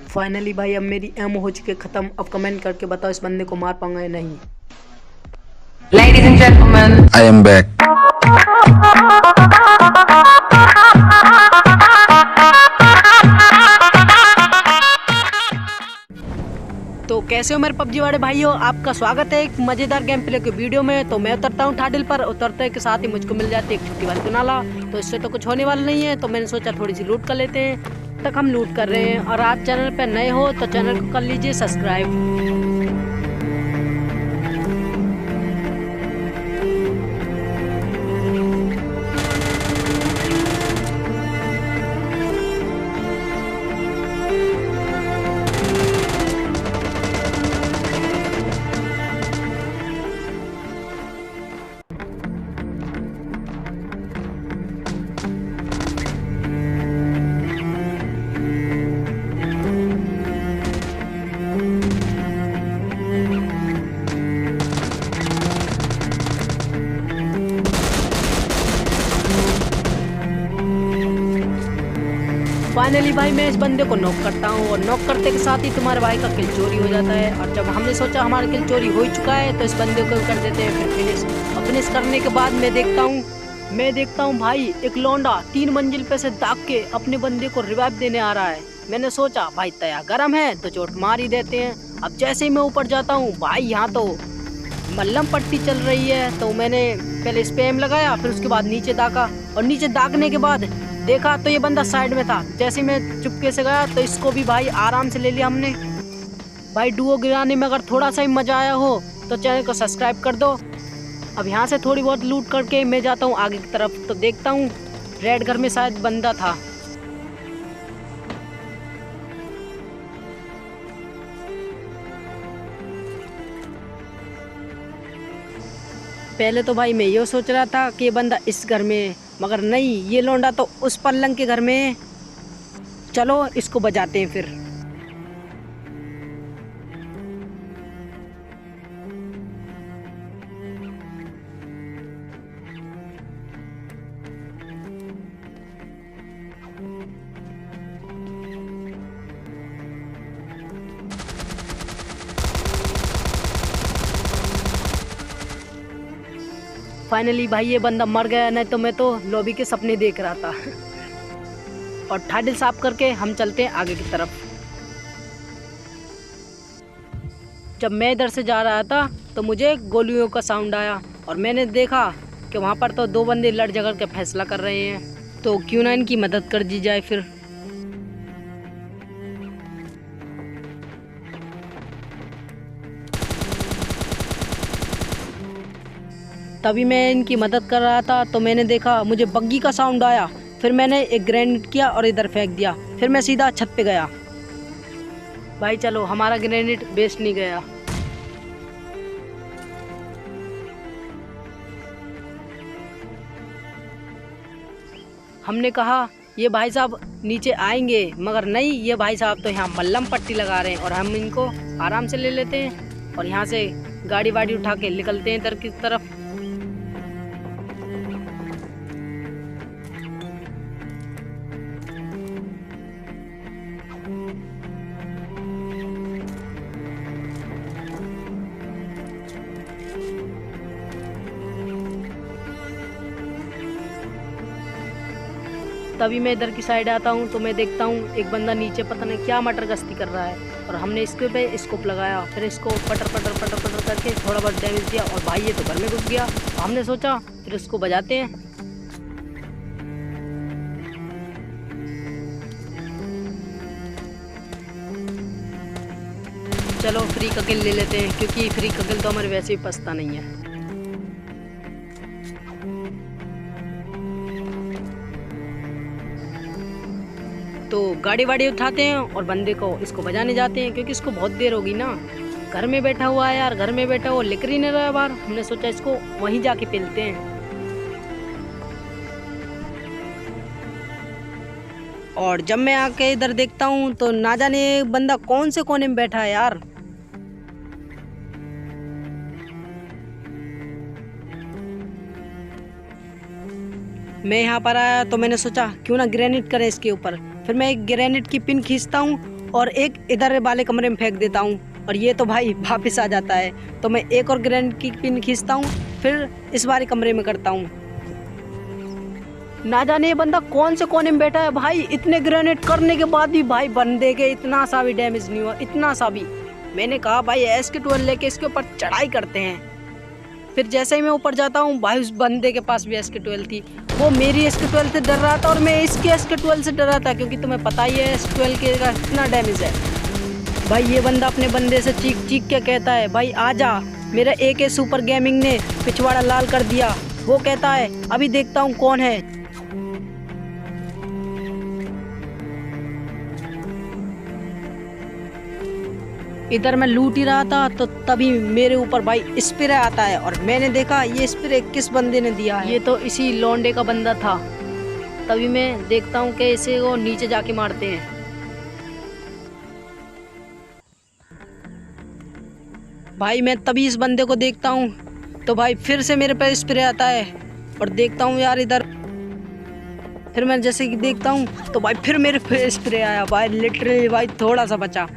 Finally भाई अब मेरी एमओ हो चुकी है खत्म। अब कमेंट करके बताओ इस बंदे को मार पाऊंगा या नहीं। Ladies and gentlemen, I am back. तो कैसे हो मेरे पबजी वाले भाइयों, आपका स्वागत है एक मजेदार गेम प्ले के वीडियो में। तो मैं उतरता हूँ ठाडिल पर, उतरते के साथ ही मुझको मिल जाती है एक छोटी वाली नाला। तो इससे तो कुछ होने वाला नहीं है, तो मैंने सोचा थोड़ी सी लूट कर लेते हैं। तक हम लूट कर रहे हैं। और आज चैनल पे नए हो तो चैनल को कर लीजिए सब्सक्राइब। फाइनली भाई मैं इस बंदे को नॉक करता हूँ और नॉक करते के साथ ही तुम्हारे भाई का किल चोरी हो जाता है। और जब हमने सोचा हमारा किल चोरी हो ही चुका है तो इस बंदे को कर देते हैं फिर फिनिश। और फिनिश करने के बाद मैं देखता हूँ भाई एक लौंडा 3 मंजिल पे से दाग के अपने बंदे को रिवाइव देने आ रहा है। मैंने सोचा भाई तया गरम है तो चोट मार ही देते हैं। अब जैसे ही मैं ऊपर जाता हूँ भाई यहाँ तो मल्लम पट्टी चल रही है। तो मैंने पहले इस पे एम लगाया, फिर उसके बाद नीचे दागा और नीचे दागने के बाद देखा तो ये बंदा साइड में था। जैसे मैं चुपके से गया तो इसको भी भाई आराम से ले लिया हमने। भाई डुओ गिराने में अगर थोड़ा सा ही मजा आया हो तो चैनल को सब्सक्राइब कर दो। अब यहाँ से थोड़ी बहुत लूट करके मैं जाता हूँ आगे की तरफ। तो देखता हूँ रेड घर में शायद बंदा था। पहले तो भाई मैं ये सोच रहा था कि ये बंदा इस घर में, मगर नहीं, ये लौंडा तो उस पलंग के घर में है। चलो इसको बजाते हैं फिर। फाइनली भाई ये बंदा मर गया, नहीं तो मैं तो लॉबी के सपने देख रहा था। और ठाडिल साफ करके हम चलते हैं आगे की तरफ। जब मैं इधर से जा रहा था तो मुझे गोलियों का साउंड आया और मैंने देखा कि वहाँ पर तो 2 बंदे लड़ झगड़ के फैसला कर रहे हैं। तो क्यों ना इनकी मदद कर दी जाए फिर। तभी मैं इनकी मदद कर रहा था तो मैंने देखा मुझे बग्गी का साउंड आया। फिर मैंने एक ग्रेनेड किया और इधर फेंक दिया। फिर मैं सीधा छत पे गया। भाई चलो हमारा ग्रेनेड वेस्ट नहीं गया। हमने कहा ये भाई साहब नीचे आएंगे, मगर नहीं, ये भाई साहब तो यहाँ मल्लम पट्टी लगा रहे हैं और हम इनको आराम से ले लेते हैं और यहाँ से गाड़ी वाड़ी उठा के निकलते हैं इधर की तरफ। तभी मैं इधर की साइड आता हूँ तो मैं देखता हूँ एक बंदा नीचे पता नहीं क्या मटर गश्ती कर रहा है। और हमने इसके पे स्कोप लगाया, फिर इसको पटर पटर पटर पटर करके थोड़ा बहुत डैमेज दिया और भाई ये तो घर में घुस गया। तो हमने सोचा फिर इसको बजाते हैं। चलो फ्री का किल ले लेते हैं, क्योंकि फ्री का किल तो हमारे वैसे भी पछता नहीं है। तो गाड़ी वाड़ी उठाते हैं और बंदे को इसको बजाने जाते हैं, क्योंकि इसको बहुत देर होगी ना, घर में बैठा हुआ है यार, घर में बैठा हुआ लिख ही नहीं रहा है बाहर। हमने सोचा इसको वहीं जाके पेलते हैं। और जब मैं आके इधर देखता हूँ तो ना जाने बंदा कौन से कोने में बैठा है यार। मैं यहाँ पर आया तो मैंने सोचा क्यों ना ग्रेनेड करें इसके ऊपर। फिर मैं एक ग्रेनेड की पिन खींचता हूँ और एक इधर वाले कमरे में फेंक देता हूँ और ये तो भाई वापस आ जाता है। तो मैं एक और ग्रेनेड की पिन खींचता हूँ, फिर इस वाले कमरे में करता हूँ। ना जाने ये बंदा कौन से कोने में बैठा है भाई। इतने ग्रेनेड करने के बाद भी भाई बंदे के इतना सा भी डैमेज नहीं हुआ, इतना सा भी। मैंने कहा भाई SK-12 लेके इसके ऊपर चढ़ाई करते हैं। फिर जैसे ही मैं ऊपर जाता हूँ भाई उस बंदे के पास भी SK-12 थी। वो मेरी SK-12 से डर रहा था और मैं इसके SK-12 से डर रहा था, क्योंकि तुम्हें पता ही है SK-12 के का कितना डैमेज है। भाई ये बंदा अपने बंदे से चीख चीख के कहता है भाई आजा, मेरा AK सुपर गेमिंग ने पिछवाड़ा लाल कर दिया। वो कहता है अभी देखता हूँ कौन है। इधर मैं लूट ही रहा था तो तभी मेरे ऊपर भाई स्प्रे आता है और मैंने देखा ये स्प्रे किस बंदे ने दिया है। ये तो इसी लौंडे का बंदा था। तभी मैं देखता हूँ कि इसे वो नीचे जाके मारते हैं। भाई मैं तभी इस बंदे को देखता हूँ तो भाई फिर से मेरे पे स्प्रे आता है और देखता हूँ यार इधर। फिर मैं जैसे कि देखता हूँ तो भाई फिर मेरे पे स्प्रे आया भाई, लिटरली भाई थोड़ा सा बचा।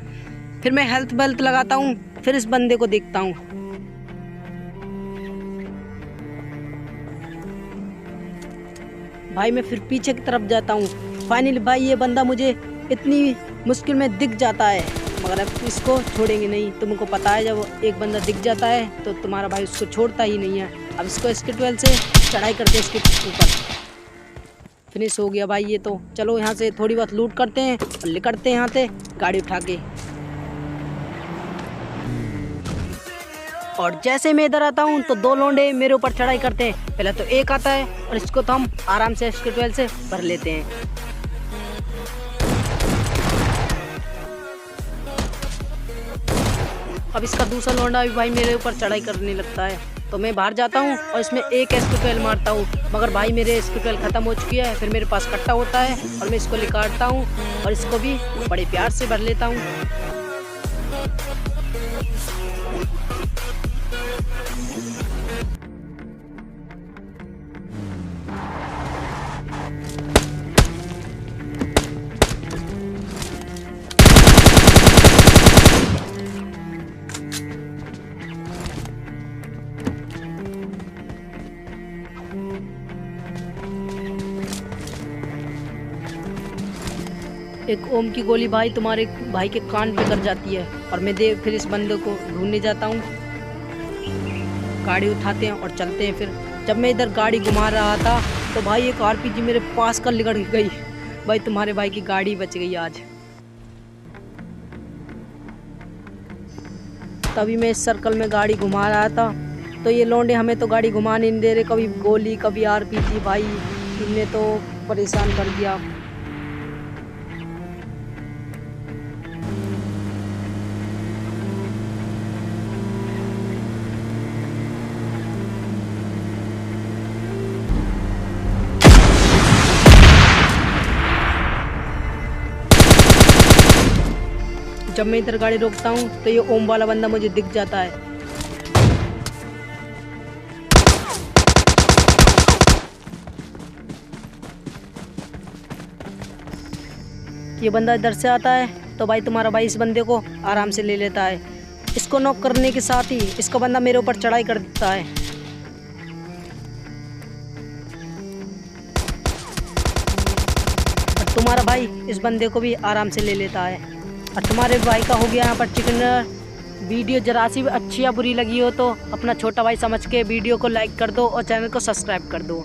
फिर मैं हेल्थ बेल्ट लगाता हूँ, फिर इस बंदे को देखता हूँ। भाई मैं फिर पीछे की तरफ जाता हूँ। फाइनली भाई ये बंदा मुझे इतनी मुश्किल में दिख जाता है, मगर अब इसको छोड़ेंगे नहीं। तुमको पता है जब एक बंदा दिख जाता है तो तुम्हारा भाई उसको छोड़ता ही नहीं है। अब इसको SK-12 से चढ़ाई करते हैं इसके ऊपर। फिनिश हो गया भाई ये तो। चलो यहाँ से थोड़ी बहुत लूट करते हैं और निकलते हैं यहाँ से गाड़ी उठा के। और जैसे मैं इधर आता हूँ तो दो लोंडे मेरे ऊपर चढ़ाई करते हैं। पहले तो एक आता है और इसको तो हम आराम से SK-12 से भर लेते हैं। अब इसका दूसरा लोंडा भी भाई मेरे ऊपर चढ़ाई करने लगता है तो मैं बाहर जाता हूँ और इसमें एक SK-12 मारता हूँ, मगर भाई मेरे SK-12 ख़त्म हो चुकी है। फिर मेरे पास कट्टा होता है और मैं इसको निकालता हूँ और इसको भी बड़े प्यार से भर लेता हूँ। एक ओम की गोली भाई तुम्हारे भाई के कान पे कर जाती है और मैं फिर इस बंदे को ढूंढने जाता हूँ। गाड़ी उठाते हैं और चलते हैं। फिर जब मैं इधर गाड़ी घुमा रहा था तो भाई एक RPG मेरे पास कर लिगड़ गई। भाई तुम्हारे भाई की गाड़ी बच गई आज। तभी मैं इस सर्कल में गाड़ी घुमा रहा था तो ये लौंडे हमें तो गाड़ी घुमाने नहीं दे रहे, कभी गोली कभी RPG। भाई इनने तो परेशान कर दिया। जब मैं इधर गाड़ी रोकता हूँ तो ये ओम वाला बंदा मुझे दिख जाता है। ये बंदा इधर से आता है तो भाई तुम्हारा भाई इस बंदे को आराम से ले लेता है। इसको नॉक करने के साथ ही इसका बंदा मेरे ऊपर चढ़ाई कर देता है। और तुम्हारा भाई इस बंदे को भी आराम से ले लेता है। और तुम्हारे भाई का हो गया यहाँ पर चिकन डिनर। वीडियो जरा सी अच्छी या बुरी लगी हो तो अपना छोटा भाई समझ के वीडियो को लाइक कर दो और चैनल को सब्सक्राइब कर दो।